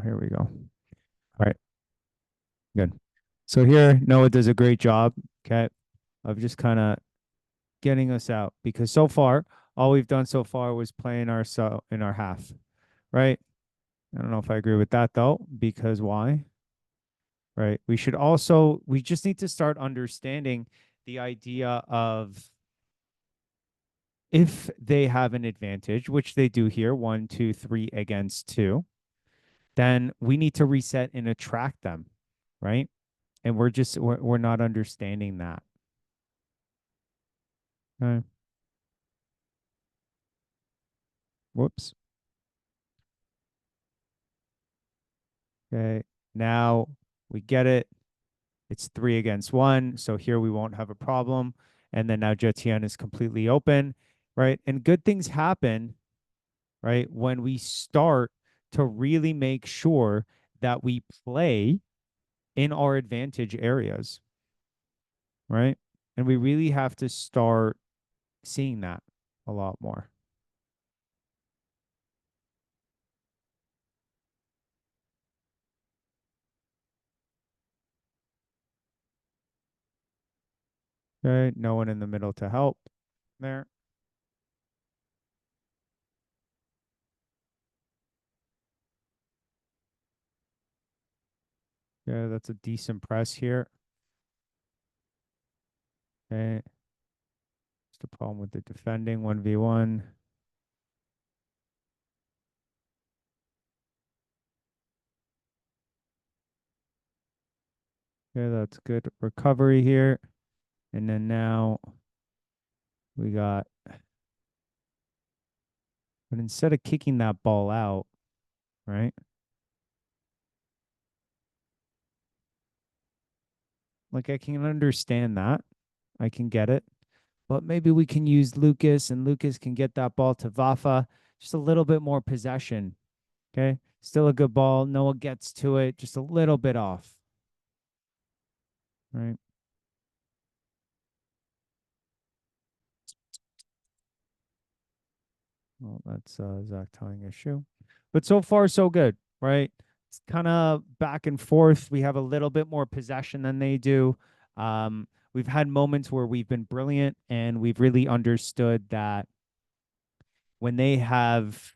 here we go. All right, good. So here, Noah does a great job, okay, of just kind of getting us out because so far, all we've done so far was playing our in our half, right? I don't know if I agree with that though, because why? Right? We just need to start understanding the idea of if they have an advantage, which they do here, 1, 2, 3 against 2, then we need to reset and attract them, right? And we're not understanding that. Okay. Whoops. Okay. Now we get it. It's 3 against 1. So here we won't have a problem. And then now Jetian is completely open, right? And good things happen, right? When we start to really make sure that we play in our advantage areas, right? And we really have to start seeing that a lot more. Okay. No one in the middle to help there. Yeah, that's a decent press here. Okay. Just a problem with the defending 1v1. Okay, that's good recovery here. And then now we got, but instead of kicking that ball out, right? Like I can understand that. I can get it. But maybe we can use Lucas and Lucas can get that ball to Vafa. Just a little bit more possession. Okay. Still a good ball. Noah gets to it. Just a little bit off. Right. Well, that's Zach tying his shoe. But so far, so good, right? It's kind of back and forth. We have a little bit more possession than they do. We've had moments where we've been brilliant and we've really understood that when they have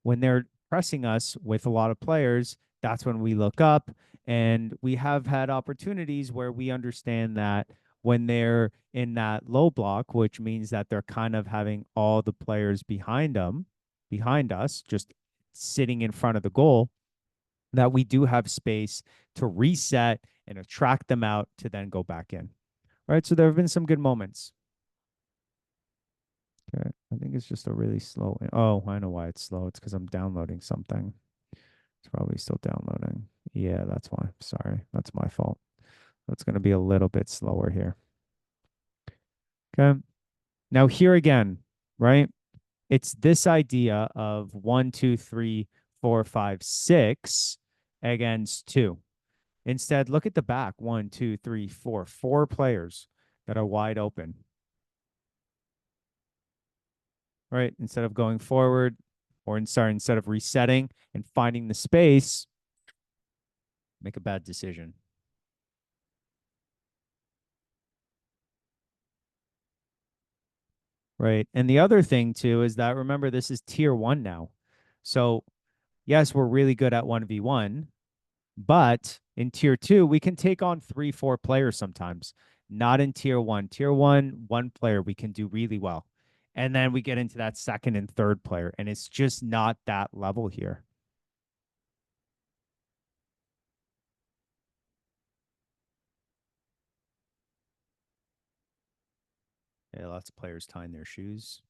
when they're pressing us with a lot of players, that's when we look up. And we have had opportunities where we understand that when they're in that low block, which means that they're kind of having all the players behind us, just sitting in front of the goal, that we do have space to reset and attract them out to then go back in. All right. So there have been some good moments. Okay. I think it's just a really slow. Oh, I know why it's slow. It's because I'm downloading something. It's probably still downloading. Yeah, that's why. Sorry. That's my fault. That's going to be a little bit slower here. Okay. Now, here again, right? It's this idea of 1, 2, 3, 4, 5, 6 against 2. Instead, look at the back. 1, 2, 3, 4. 4 players that are wide open, right? Instead of going forward instead of resetting and finding the space, make a bad decision. Right. And the other thing too is that remember this is tier 1 now. So, yes, we're really good at 1v1, but in tier 2 we can take on 3, 4 players sometimes. Not in tier 1. Tier 1, one player we can do really well. And then we get into that second and third player and it's just not that level here. Yeah, lots of players tying their shoes.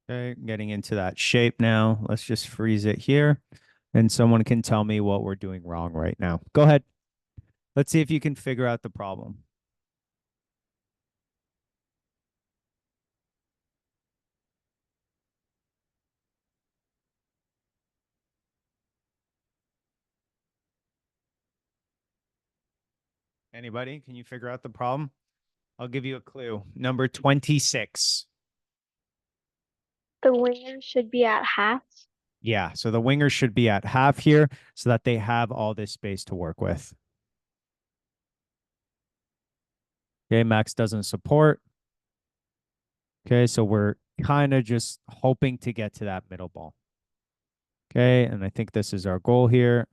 Okay, getting into that shape now. Let's just freeze it here and someone can tell me what we're doing wrong right now. Go ahead. Let's see if you can figure out the problem. Anybody? Can you figure out the problem? I'll give you a clue. Number 26. The winger should be at half. Yeah, so the wingers should be at half here so that they have all this space to work with. Okay, Max doesn't support. Okay, so we're kind of just hoping to get to that middle ball. Okay, and I think this is our goal here.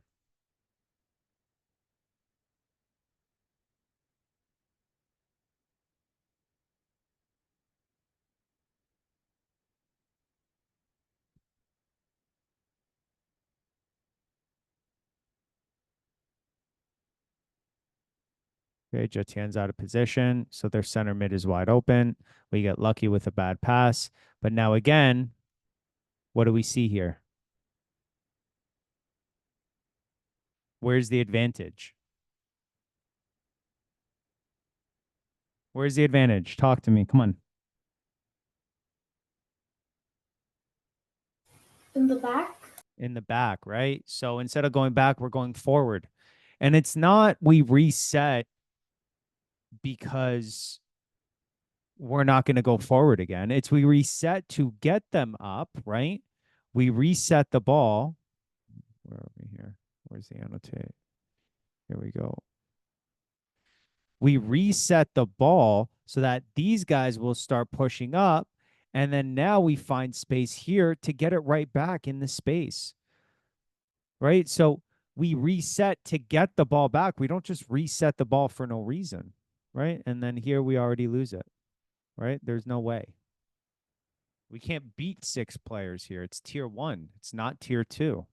Okay, Jetien's out of position, so their center mid is wide open. We get lucky with a bad pass. But now again, what do we see here? Where's the advantage? Where's the advantage? Talk to me. Come on. In the back? In the back, right? So instead of going back, we're going forward. And it's not we reset because we're not going to go forward again. It's we reset to get them up, right? We reset the ball. Where are we here? Where's the annotate? Here we go. We reset the ball so that these guys will start pushing up. And then now we find space here to get it right back in the space, right? So we reset to get the ball back. We don't just reset the ball for no reason, right? And then here we already lose it, right? There's no way. We can't beat 6 players here. It's tier 1. It's not tier 2.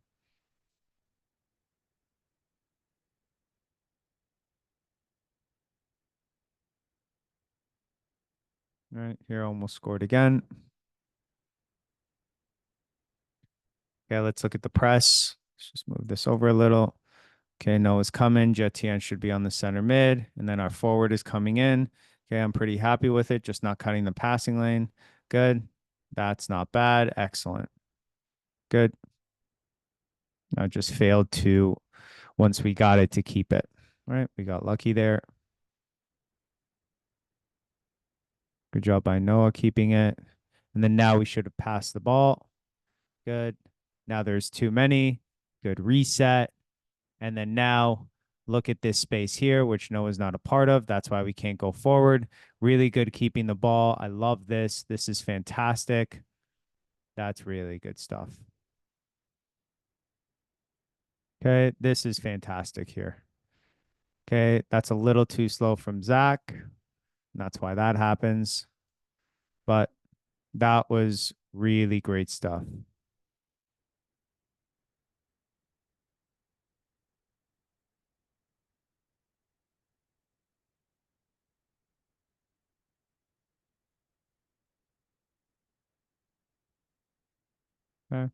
All right, here almost scored again. Okay, let's look at the press. Let's just move this over a little. Okay, Noah's coming. Jetien should be on the center mid. And then our forward is coming in. Okay, I'm pretty happy with it. Just not cutting the passing lane. Good. That's not bad. Excellent. Good. I just failed to, once we got it, to keep it. All right, we got lucky there. Good job by Noah keeping it. And then now we should have passed the ball. Good. Now there's too many. Good reset. And then now look at this space here, which Noah's not a part of. That's why we can't go forward. Really good keeping the ball. I love this. This is fantastic. That's really good stuff. Okay, this is fantastic here. Okay, that's a little too slow from Zach. That's why that happens. But that was really great stuff. Okay.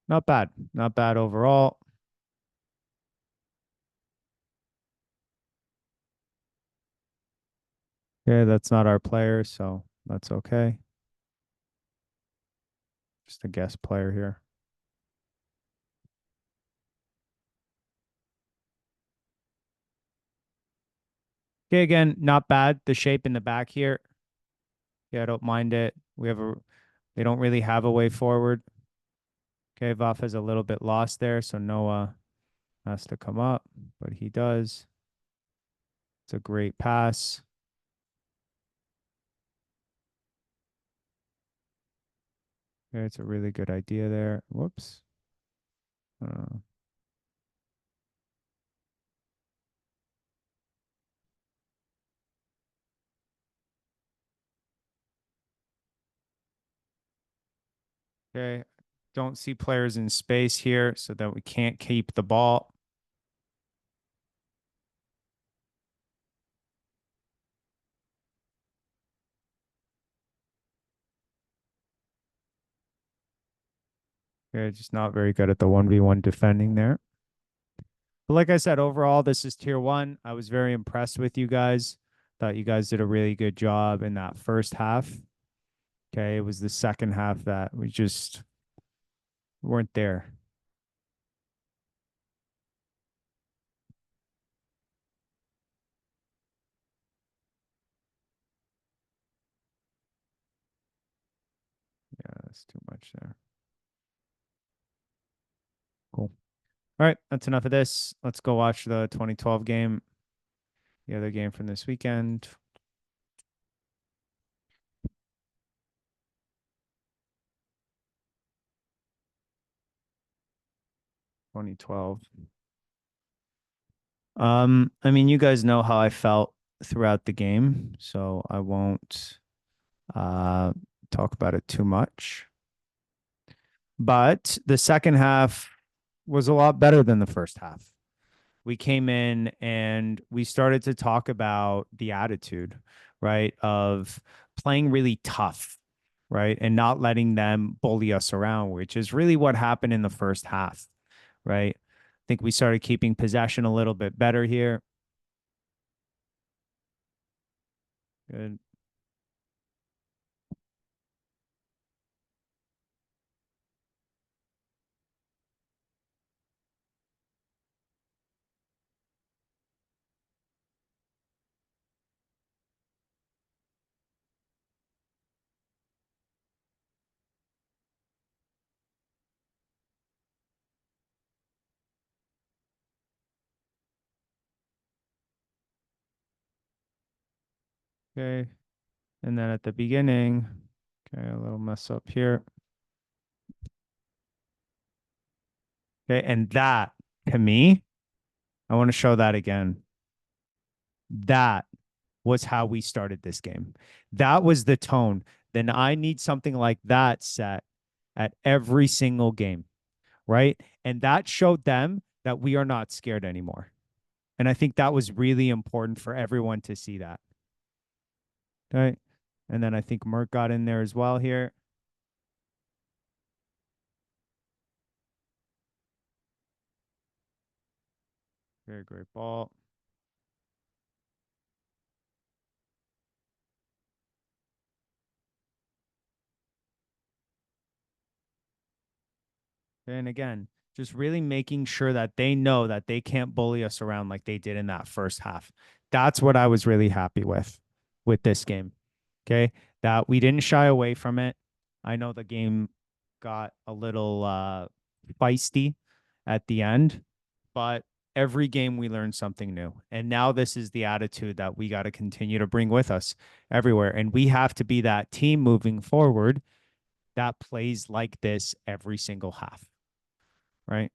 Not bad. Not bad overall. Okay, that's not our player, so that's okay. Just a guest player here. Okay, again, not bad. The shape in the back here. Yeah, I don't mind it. They don't really have a way forward. Okay, Vaf is a little bit lost there, so Noah has to come up, but he does. It's a great pass. Okay, it's a really good idea there. Whoops. Uh, okay, don't see players in space here, so that we can't keep the ball. Okay, just not very good at the 1v1 defending there. But like I said, overall, this is tier 1. I was very impressed with you guys. Thought you guys did a really good job in that first half. Okay, it was the second half that we just weren't there. That's too much there. Cool. All right, that's enough of this. Let's go watch the 2012 game, the other game from this weekend. (2012). I mean, you guys know how I felt throughout the game, so I won't talk about it too much. But the second half was a lot better than the first half. We came in and we started to talk about the attitude, right, of playing really tough, right, and not letting them bully us around, which is really what happened in the first half, right? I think we started keeping possession a little bit better here. Good. Okay. And then at the beginning, okay, a little mess up here. Okay. And that, to me, I want to show that again. That was how we started this game. That was the tone. Then I need something like that set at every single game, right? And that showed them that we are not scared anymore. And I think that was really important for everyone to see that. Okay. And then I think Merck got in there as well here. Very great ball. And again, just really making sure that they know that they can't bully us around like they did in that first half. That's what I was really happy with this game. Okay. That we didn't shy away from it. I know the game got a little feisty at the end, but every game we learned something new. And now this is the attitude that we got to continue to bring with us everywhere. And we have to be that team moving forward that plays like this every single half. Right.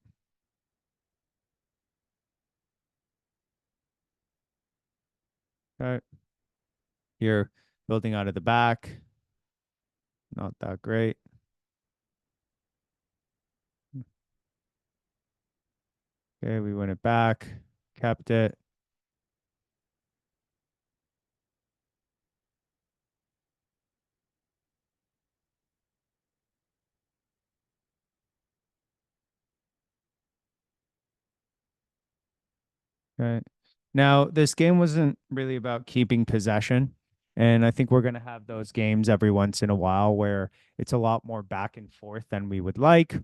Okay. Here, building out of the back. Not that great. Okay, we win it back, kept it. Okay. Now, this game wasn't really about keeping possession. And I think we're going to have those games every once in a while where it's a lot more back and forth than we would like.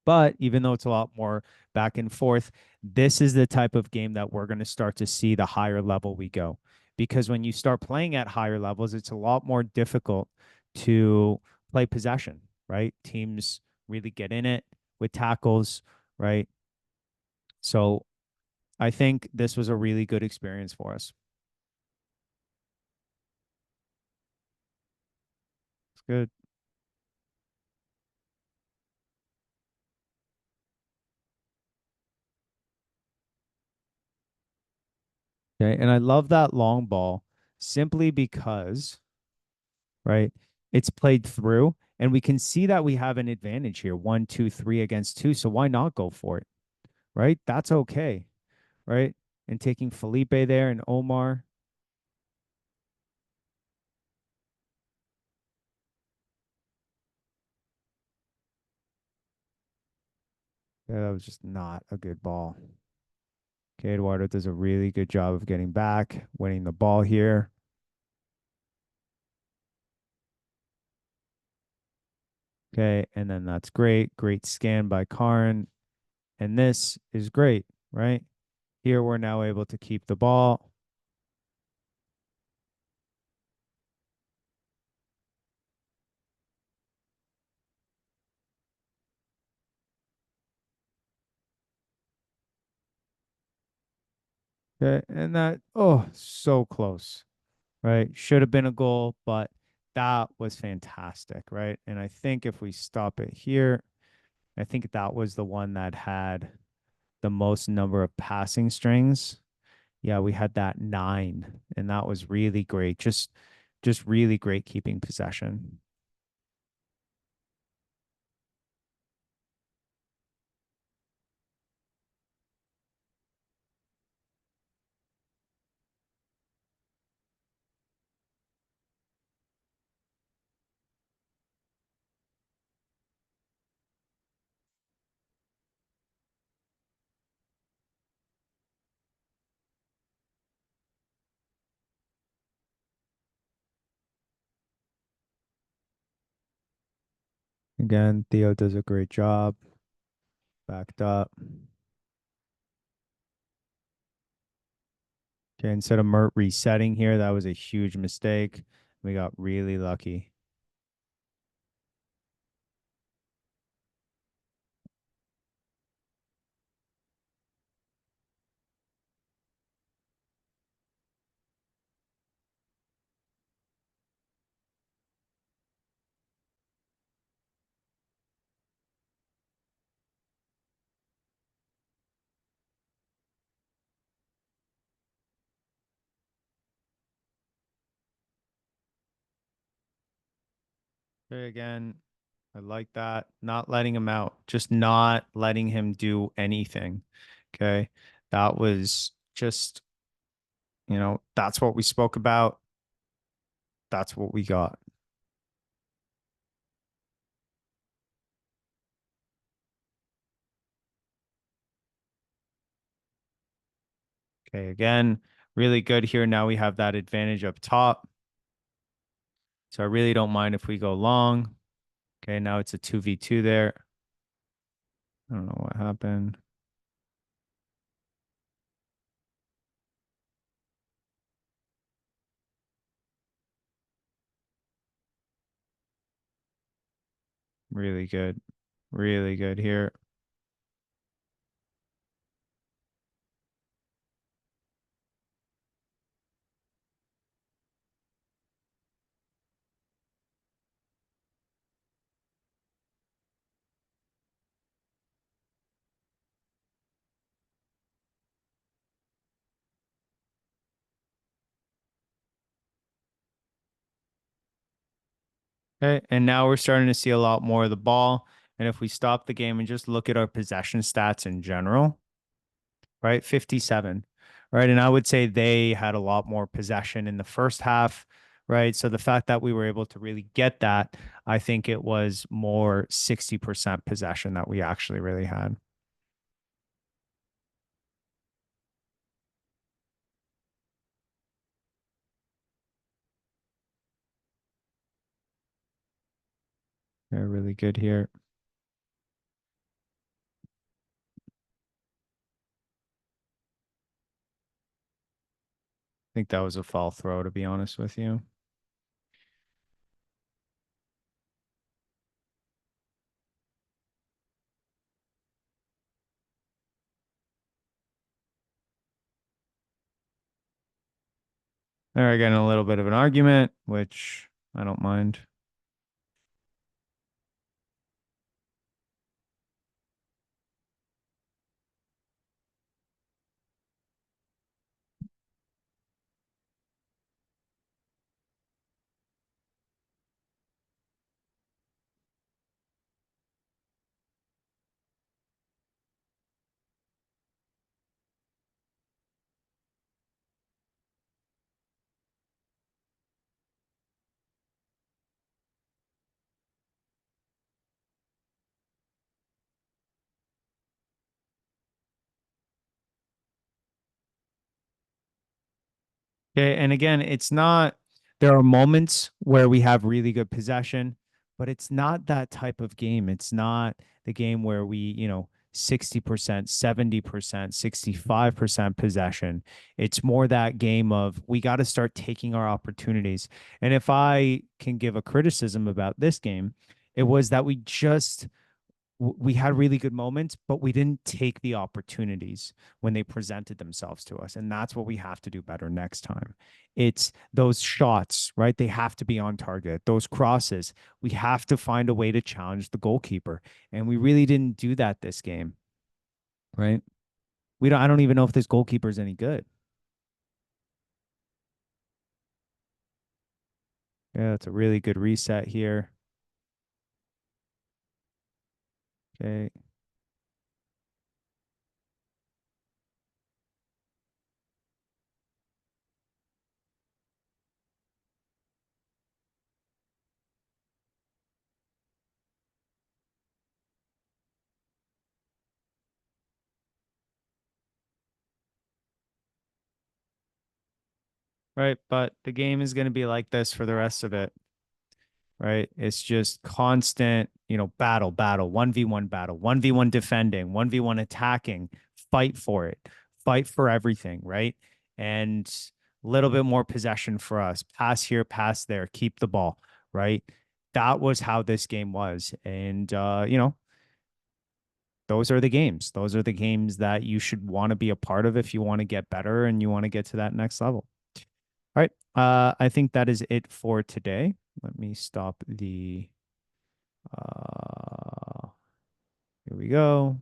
But even though it's a lot more back and forth, this is the type of game that we're going to start to see the higher level we go. Because when you start playing at higher levels, it's a lot more difficult to play possession, right? Teams really get in it with tackles, right? So I think this was a really good experience for us. It's good. Okay. And I love that long ball simply because, right, it's played through and we can see that we have an advantage here 1, 2, 3 against 2. So why not go for it? Right. That's okay. Right. And taking Felipe there and Omar. Yeah, that was just not a good ball. Okay. Eduardo does a really good job of getting back, winning the ball here. Okay. And then that's great. Great scan by Karn. And this is great, right? Here we're now able to keep the ball. Okay. And that, oh, so close, right? Should have been a goal, but that was fantastic, right? And I think if we stop it here, I think that was the one that had the most number of passing strings. Yeah, we had that 9, and that was really great. Just really great keeping possession. Again, Theo does a great job. Backed up. Okay, instead of Mert resetting here, that was a huge mistake. We got really lucky. Okay, again, I like that. Not letting him out, just not letting him do anything. Okay. That was just, that's what we spoke about. That's what we got. Okay. Again, really good here. Now we have that advantage up top. So I really don't mind if we go long. Okay. Now it's a 2v2 there. I don't know what happened. Really good. Really good here. Okay. And now we're starting to see a lot more of the ball. And if we stop the game and just look at our possession stats in general, right? 57, right? And I would say they had a lot more possession in the first half, right? So the fact that we were able to really get that, I think it was more 60% possession that we actually really had. They're really good here. I think that was a fall throw, to be honest with you. They're getting a little bit of an argument, which I don't mind. Okay, and again, it's not, there are moments where we have really good possession, but it's not that type of game. It's not the game where we, 60%, 70%, 65% possession. It's more that game of we got to start taking our opportunities. And if I can give a criticism about this game, it was that we just we had really good moments, but we didn't take the opportunities when they presented themselves to us. And that's what we have to do better next time. It's those shots, right? They have to be on target. Those crosses, we have to find a way to challenge the goalkeeper. And we really didn't do that this game, right? I don't even know if this goalkeeper is any good. Yeah, it's a really good reset here. Okay. Right. But the game is going to be like this for the rest of it. Right. It's just constant, battle, 1v1 battle, 1v1 defending, 1v1 attacking, fight for it, fight for everything. Right. And a little bit more possession for us. Pass here, pass there, keep the ball. Right. That was how this game was. And, those are the games. Those are the games that you should want to be a part of if you want to get better and you want to get to that next level. All right. I think that is it for today. Let me stop the, here we go.